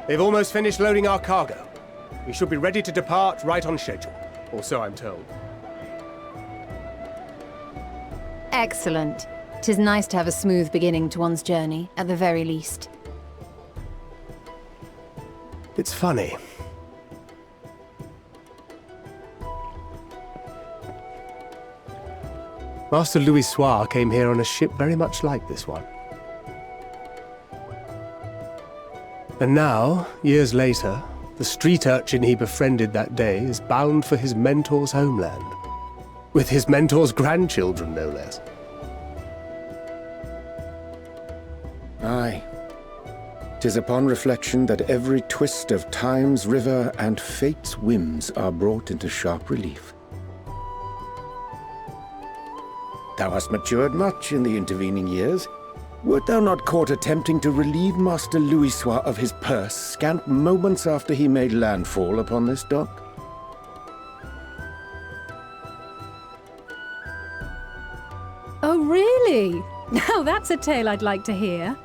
They've almost finished loading our cargo. We should be ready to depart right on schedule, or so I'm told. Excellent. 'Tis nice to have a smooth beginning to one's journey, at the very least. It's funny. Master Louis Soir came here on a ship very much like this one. And now, years later, the street urchin he befriended that day is bound for his mentor's homeland. With his mentor's grandchildren, no less. Aye. 'Tis upon reflection that every twist of time's river and fate's whims are brought into sharp relief. Thou hast matured much in the intervening years. Wert thou not caught attempting to relieve Master Louis Soir of his purse scant moments after he made landfall upon this dock? Oh, really? Now that's a tale I'd like to hear.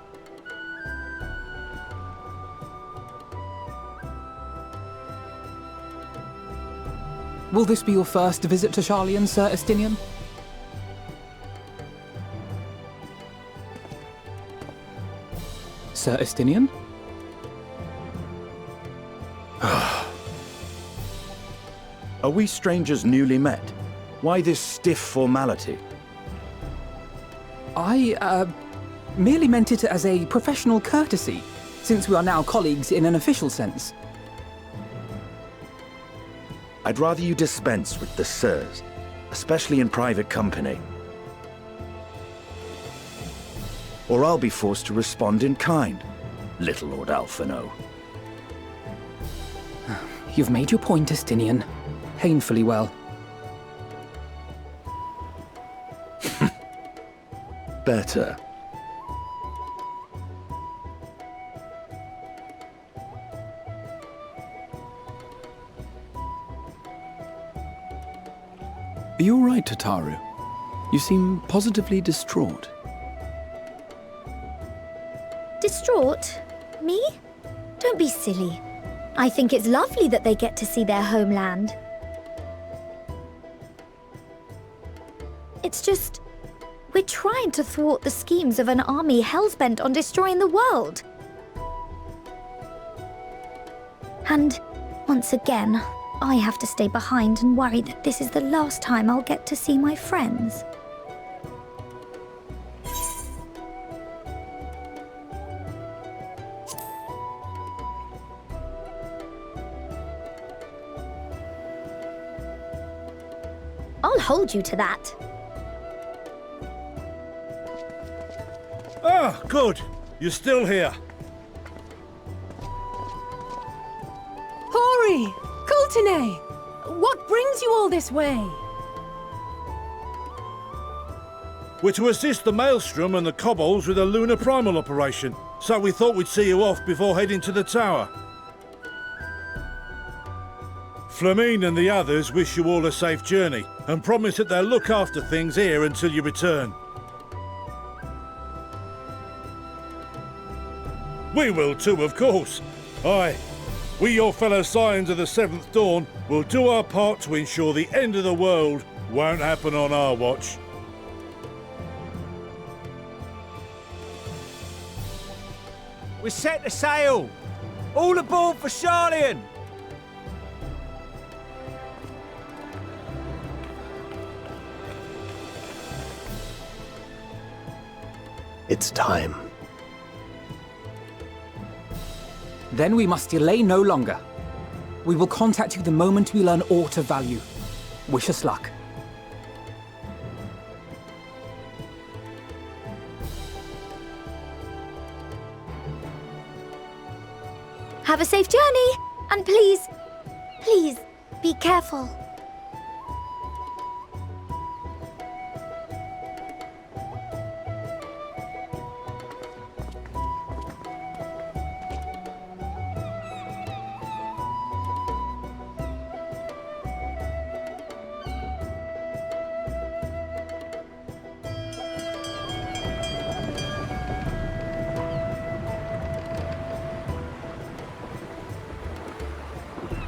Will this be your first visit to Charlian, Sir Estinian? Sir Estinian? Are we strangers newly met? Why this stiff formality? I, merely meant it as a professional courtesy, since we are now colleagues in an official sense. I'd rather you dispense with the sirs, especially in private company. Or I'll be forced to respond in kind, little Lord Alphino. You've made your point, Estinian. Painfully well. better. Are you all right, Tataru? You seem positively distraught. Distraught? Me? Don't be silly. I think it's lovely that they get to see their homeland. It's just... we're trying to thwart the schemes of an army hellbent on destroying the world. And, once again, I have to stay behind and worry that this is the last time I'll get to see my friends. I'll hold you to that. Ah, good. You're still here. Hori! Coulternay! What brings you all this way? We're to assist the Maelstrom and the Kobolds with a lunar primal operation, so we thought we'd see you off before heading to the tower. Flamine and the others wish you all a safe journey, and promise that they'll look after things here until you return. We will too, of course. Aye. We, your fellow Scions of the Seventh Dawn, will do our part to ensure the end of the world won't happen on our watch. We're set to sail! All aboard for Charlian! It's time. Then we must delay no longer. We will contact you the moment we learn aught of value. Wish us luck. Have a safe journey! And please, please, be careful.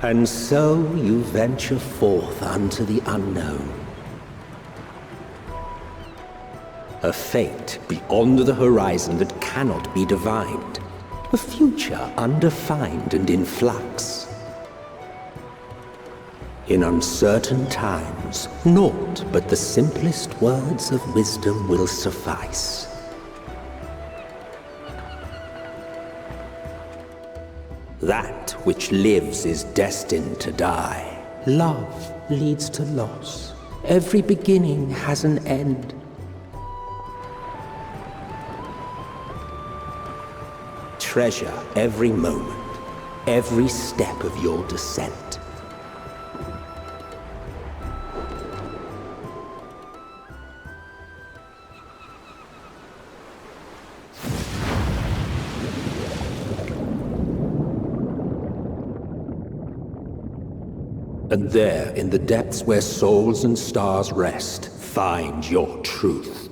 And so you venture forth unto the unknown. A fate beyond the horizon that cannot be divined. A future undefined and in flux. In uncertain times, naught but the simplest words of wisdom will suffice. That which lives is destined to die. Love leads to loss. Every beginning has an end. Treasure every moment, every step of your descent. And there, in the depths where souls and stars rest, find your truth.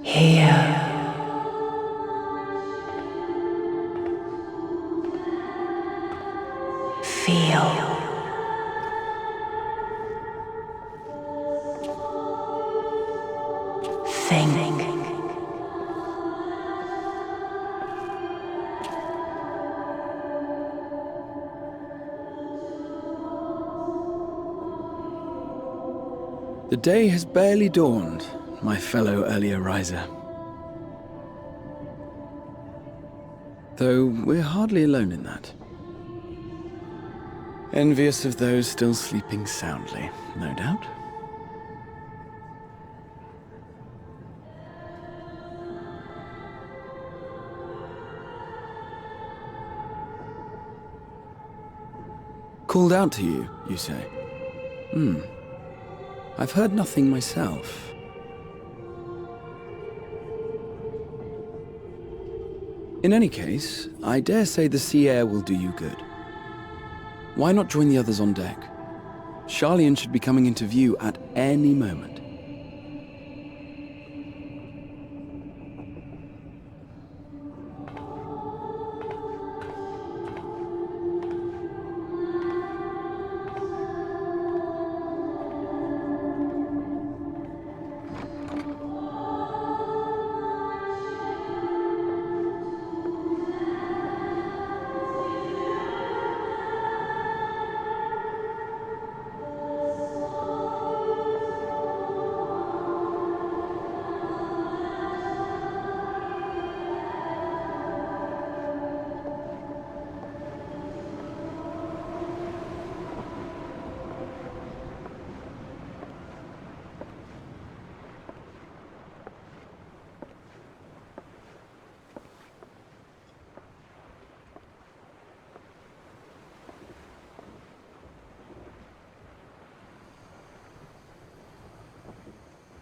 Here. Feel. Think. The day has barely dawned, my fellow earlier riser. Though we're hardly alone in that. Envious of those still sleeping soundly, no doubt. Called out to you, you say? I've heard nothing myself. In any case, I dare say the sea air will do you good. Why not join the others on deck? Charlian should be coming into view at any moment.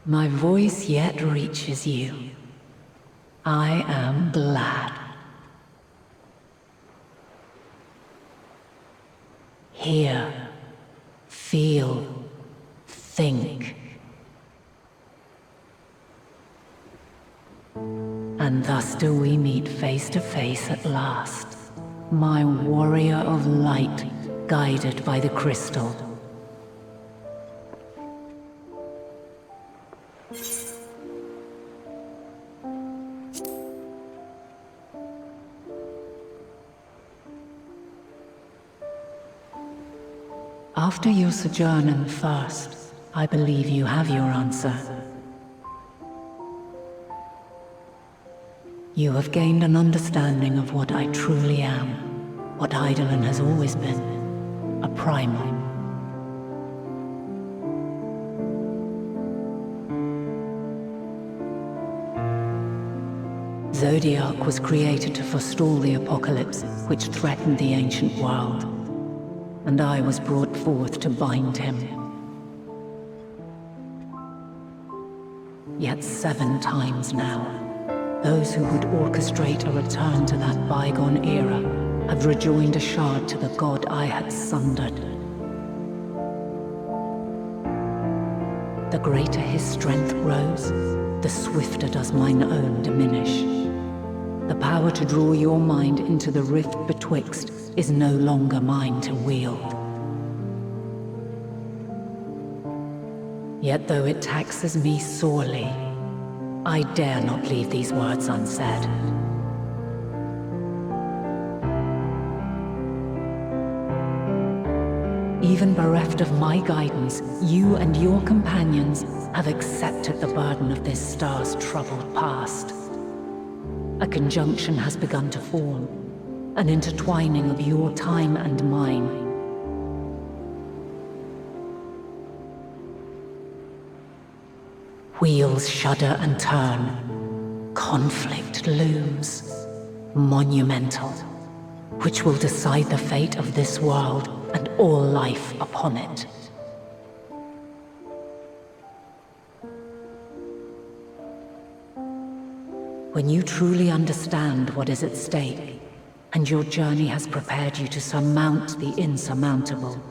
My voice yet reaches you. I am glad. Hear, feel, think. And thus do we meet face to face at last, my warrior of light, guided by the crystal. After your sojourn in the First, I believe you have your answer. You have gained an understanding of what I truly am, what Eidolon has always been, a primal. Zodiac was created to forestall the apocalypse which threatened the ancient world, and I was brought forth to bind him. Yet 7 times now, those who would orchestrate a return to that bygone era have rejoined a shard to the god I had sundered. The greater his strength grows, the swifter does mine own diminish. The power to draw your mind into the rift betwixt is no longer mine to wield. Yet though it taxes me sorely, I dare not leave these words unsaid. Even bereft of my guidance, you and your companions have accepted the burden of this star's troubled past. A conjunction has begun to form, an intertwining of your time and mine. Wheels shudder and turn. Conflict looms, monumental, which will decide the fate of this world and all life upon it. When you truly understand what is at stake, and your journey has prepared you to surmount the insurmountable,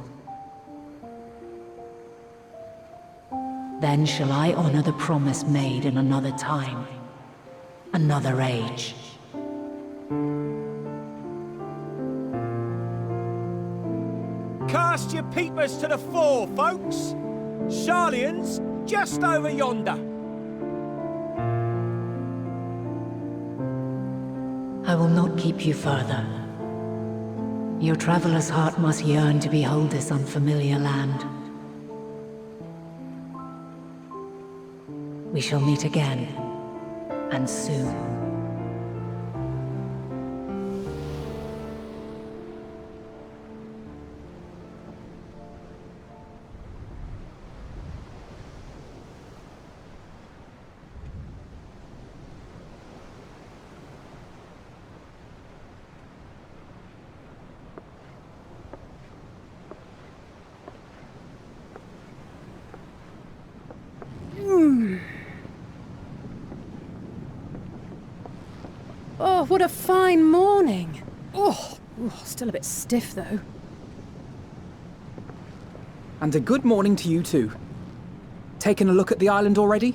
then shall I honor the promise made in another time, another age. Cast your peepers to the fore, folks. Charlian's just over yonder. I will not keep you further. Your traveler's heart must yearn to behold this unfamiliar land. We shall meet again, and soon. Oh, what a fine morning. Oh, still a bit stiff though. And a good morning to you too. Taking a look at the island already?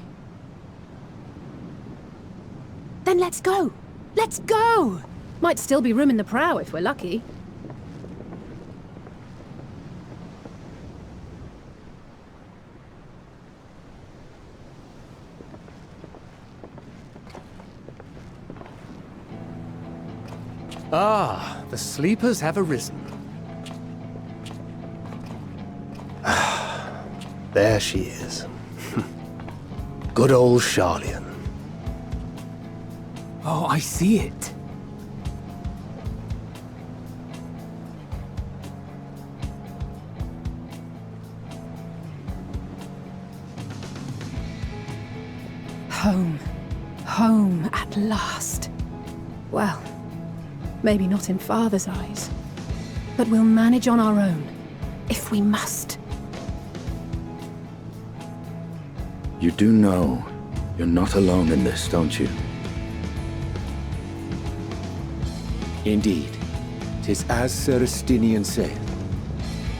Then let's go. Let's go! Might still be room in the prow if we're lucky. Ah, the sleepers have arisen. There she is. Good old Charlian. Oh, I see it. Home. Home at last. Well, maybe not in Father's eyes, but we'll manage on our own, if we must. You do know you're not alone in this, don't you? Indeed, 'tis as Sir Estinian saith.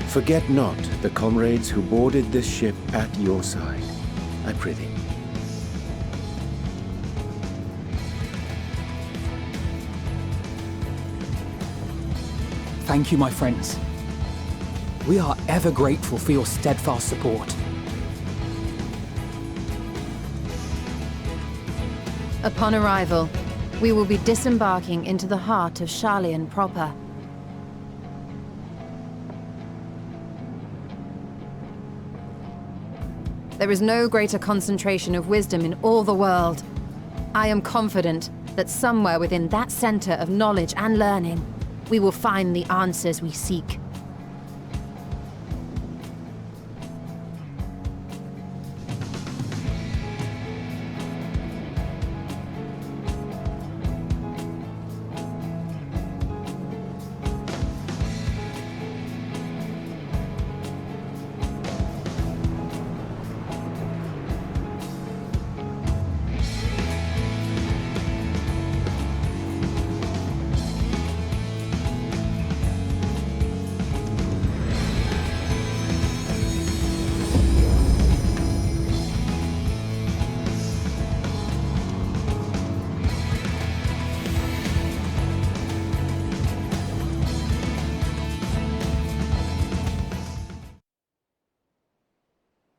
Forget not the comrades who boarded this ship at your side, I prithee. Thank you, my friends. We are ever grateful for your steadfast support. Upon arrival, we will be disembarking into the heart of Charlian proper. There is no greater concentration of wisdom in all the world. I am confident that somewhere within that center of knowledge and learning, we will find the answers we seek.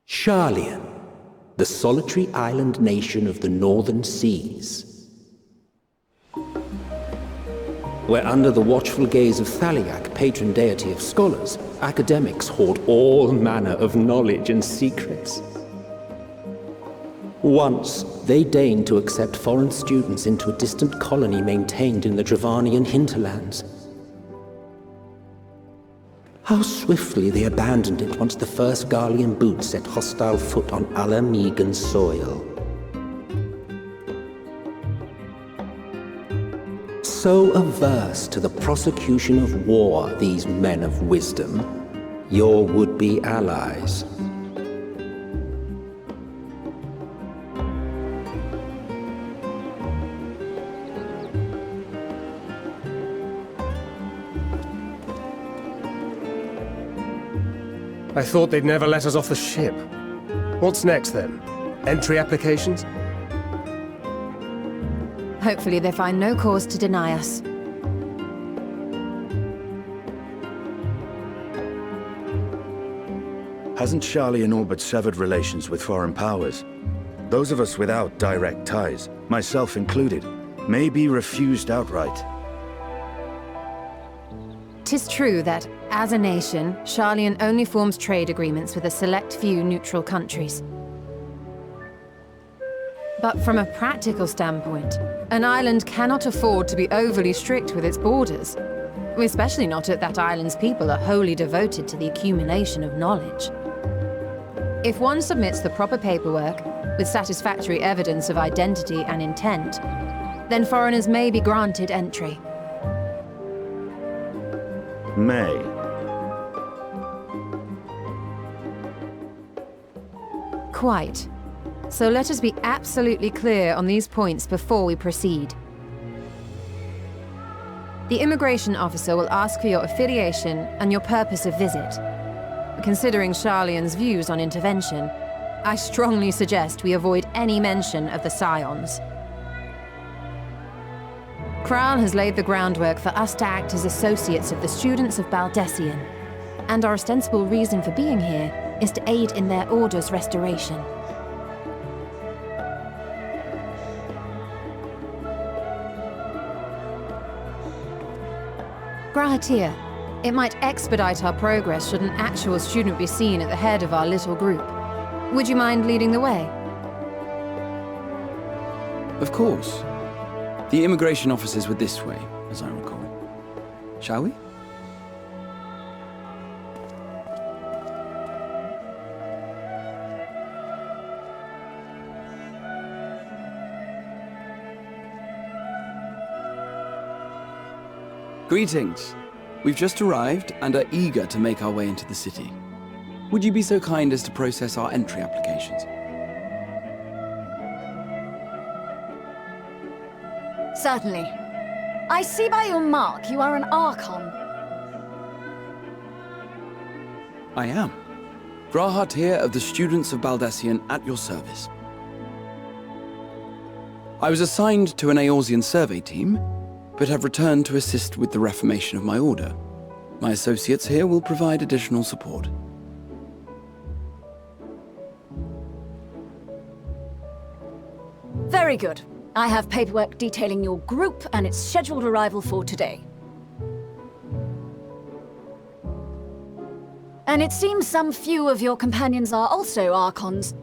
Charlian, the solitary island nation of the northern seas. Where under the watchful gaze of Thaliak, patron deity of scholars, academics hoard all manner of knowledge and secrets. Once, they deigned to accept foreign students into a distant colony maintained in the Dravanian hinterlands. How swiftly they abandoned it once the first Garlean boots set hostile foot on Alamegan soil. So averse to the prosecution of war, these men of wisdom, your would-be allies. I thought they'd never let us off the ship. What's next, then? Entry applications? Hopefully they find no cause to deny us. Hasn't Charlian all but severed relations with foreign powers? Those of us without direct ties, myself included, may be refused outright. 'Tis true that, as a nation, Charlian only forms trade agreements with a select few neutral countries. But from a practical standpoint, an island cannot afford to be overly strict with its borders. Especially not if that island's people are wholly devoted to the accumulation of knowledge. If one submits the proper paperwork, with satisfactory evidence of identity and intent, then foreigners may be granted entry. May. Quite. So let us be absolutely clear on these points before we proceed. The immigration officer will ask for your affiliation and your purpose of visit. Considering Sharlayan's views on intervention, I strongly suggest we avoid any mention of the Scions. Kral has laid the groundwork for us to act as associates of the students of Baldessian, and our ostensible reason for being here is to aid in their order's restoration. Grahatir, it might expedite our progress should an actual student be seen at the head of our little group. Would you mind leading the way? Of course. The immigration officers were this way, as I recall. Shall we? Greetings. We've just arrived and are eager to make our way into the city. Would you be so kind as to process our entry applications? Certainly. I see by your mark you are an Archon. I am. Grahatir of the Students of Baldessian at your service. I was assigned to an Eorzean survey team, but have returned to assist with the reformation of my order. My associates here will provide additional support. Very good. I have paperwork detailing your group and its scheduled arrival for today. And it seems some few of your companions are also Archons.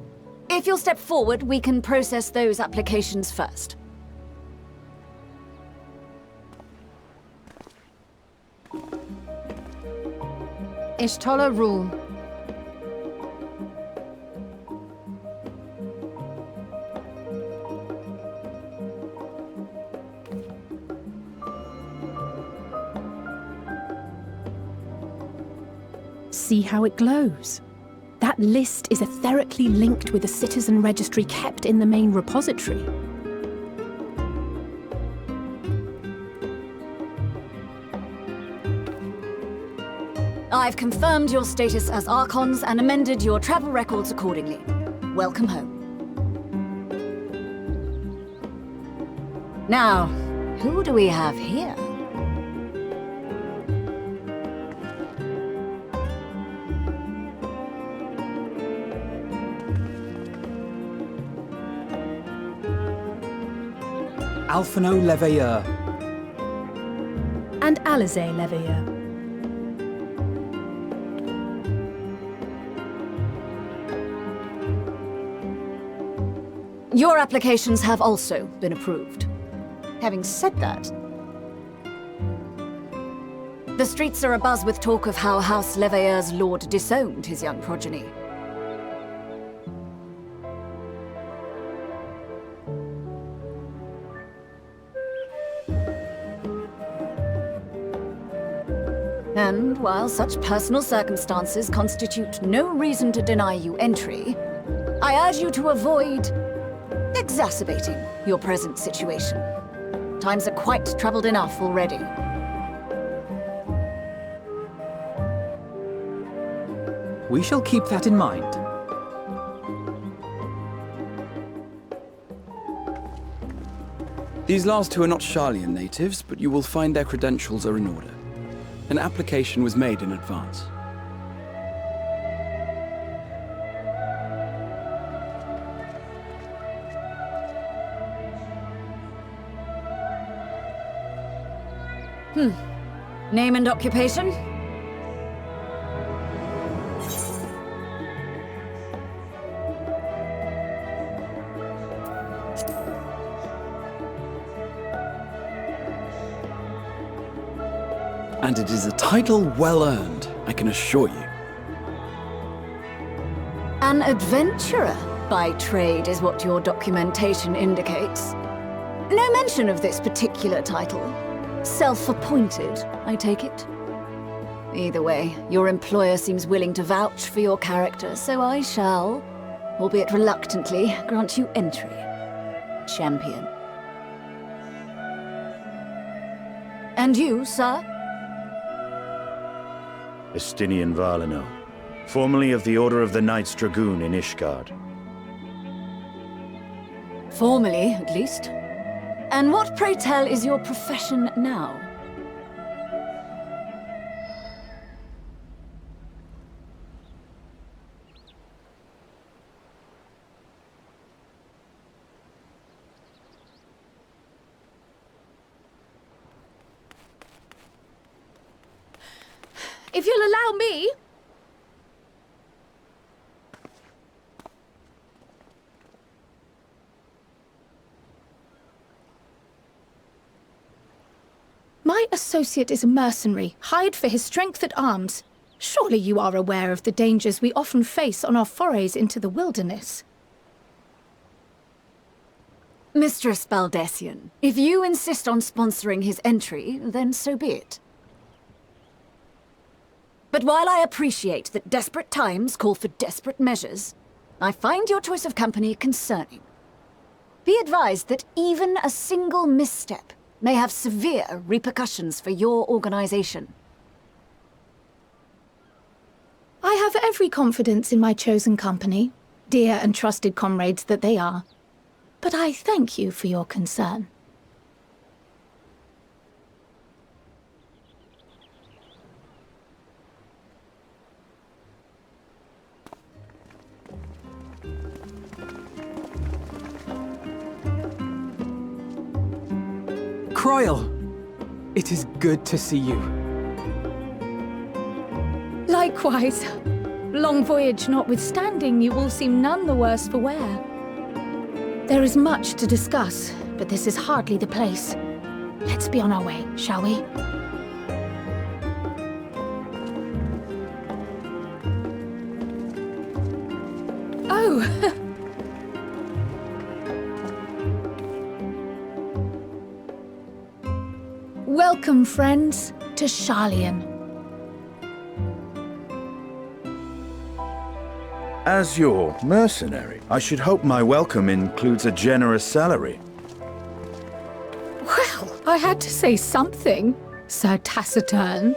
If you'll step forward, we can process those applications first. Ishtola rule. See how it glows? That list is etherically linked with a citizen registry kept in the main repository. I've confirmed your status as Archons and amended your travel records accordingly. Welcome home. Now, who do we have here? Alphino Leveilleur. And Alizé Leveilleur. Your applications have also been approved. Having said that, the streets are abuzz with talk of how House Leveilleur's lord disowned his young progeny. And while such personal circumstances constitute no reason to deny you entry, I urge you to avoid exacerbating your present situation. Times are quite troubled enough already. We shall keep that in mind. These last two are not Sharlayan natives, but you will find their credentials are in order. An application was made in advance. Name and occupation? And it is a title well earned, I can assure you. An adventurer by trade is what your documentation indicates. No mention of this particular title. Self-appointed, I take it? Either way, your employer seems willing to vouch for your character, so I shall, albeit reluctantly, grant you entry. Champion. And you, sir? Estinian Valino, formerly of the Order of the Knights Dragoon in Ishgard. Formerly, at least. And what, pray tell, is your profession now? If you'll allow me... My associate is a mercenary, hired for his strength at arms. Surely you are aware of the dangers we often face on our forays into the wilderness. Mistress Baldessian, if you insist on sponsoring his entry, then so be it. But while I appreciate that desperate times call for desperate measures, I find your choice of company concerning. Be advised that even a single misstep may have severe repercussions for your organization. I have every confidence in my chosen company, dear and trusted comrades that they are. But I thank you for your concern. Croyle! It is good to see you. Likewise. Long voyage notwithstanding, you all seem none the worse for wear. There is much to discuss, but this is hardly the place. Let's be on our way, shall we? Oh! Welcome, friends, to Sharlayan. As your mercenary, I should hope my welcome includes a generous salary. Well, I had to say something, Sir Taciturn.